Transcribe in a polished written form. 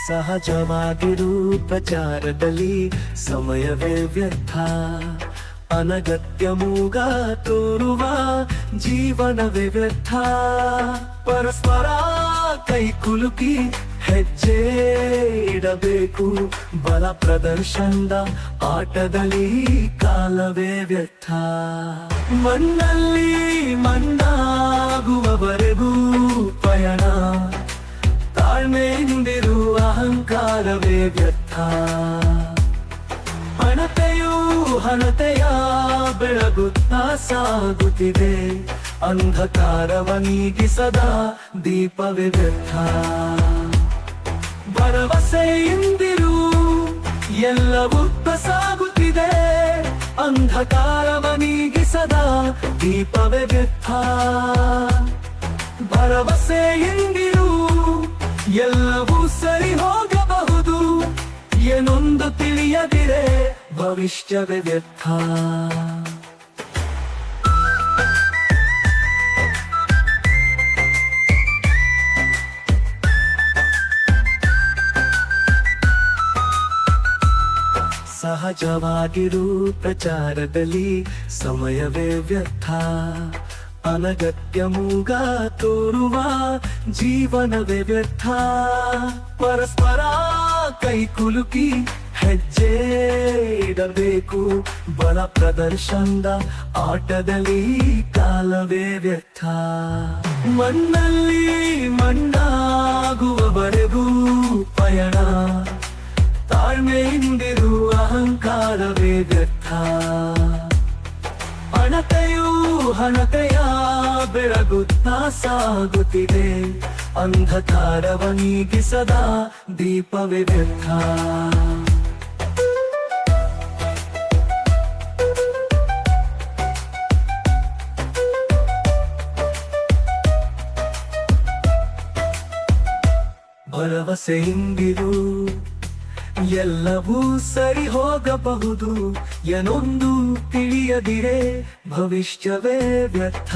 ಸಹಜವಾಗಿರು ಪ್ರಚಾರದಲ್ಲಿ ಸಮಯವೇ ವ್ಯರ್ಥ, ಅನಗತ್ಯ ಮೂಗ ತೋರುವ ಜೀವನವೇ ವ್ಯರ್ಥ. ಪರಸ್ಪರ ಕೈ ಕುಲುಕಿ ಹೆಜ್ಜೆ ಇಡಬೇಕು, ಬಲ ಪ್ರದರ್ಶನದ ಆಟದಲ್ಲಿ ಕಾಲವೇ ವ್ಯರ್ಥ. ಮಣ್ಣಲ್ಲಿ ಮಣ್ಣಾಗುವವರೆಗೂ ಪಯಣ, ತಾಳ್ಮೆಯಿಂದಿರುವ ಅಹಂಕಾರವೇ ವ್ಯರ್ಥ. ಹಣತೆಯ ಬೆಳಗುತ್ತಾ ಸಾಗುತ್ತಿದೆ, ಅಂಧಕಾರವ ನೀಗಿಸದ ದೀಪವೇ ವ್ಯರ್ಥ. ಭರವಸೆಯಿಂದಿರು ಎಲ್ಲವೂ ಸಾಗುತ್ತಿದೆ, ಅಂಧಕಾರವ ನೀಗಿಸದ ದೀಪವೇ ವ್ಯರ್ಥ. ಭರವಸೆಯಿಂದಿರು ಎಲ್ಲವೂ ಸರಿ ಹೋಗಬಹುದು, ಏನೊಂದು ತಿಳಿಯದಿರೆ ಭವಿಷ್ಯವೇ ವ್ಯರ್ಥ. ಸಹಜವಾಗಿರು ಪ್ರಚಾರದಲ್ಲಿ ಸಮಯವೇ ವ್ಯರ್ಥ, ಅನಗತ್ಯ ಮೂಗ ತೋರುವ ಜೀವನವೇ ವ್ಯರ್ಥ. ಪರಸ್ಪರ ಕೈ ಕುಲುಕಿ ಹೆಜ್ಜೆ ಇಡಬೇಕು, ಬಲ ಪ್ರದರ್ಶನದ ಆಟದಲ್ಲಿ ಕಾಲವೇ ವ್ಯರ್ಥ. ಮಣ್ಣಲ್ಲಿ ಮಣ್ಣಾಗುವವರೆಗೂ ಪಯಣ, ತಾಳ್ಮೆಯಿಂದಿರುವ ಅಹಂಕಾರವೇ ವ್ಯರ್ಥ. ಹಣತೆಯ ಬೆಳಗುತ್ತಾ ಸಾಗುತ್ತಿದೆ, ಅಂಧಕಾರವ ನೀಗಿಸದ ದೀಪವೇ ವ್ಯರ್ಥ. ಭರವಸೆಯಿಂದಿರು ಎಲ್ಲವೂ ಸರಿ ಹೋಗಬಹುದು, ಏನೊಂದು ತಿಳಿಯದಿರೆ ಭವಿಷ್ಯವೇ ವ್ಯರ್ಥ.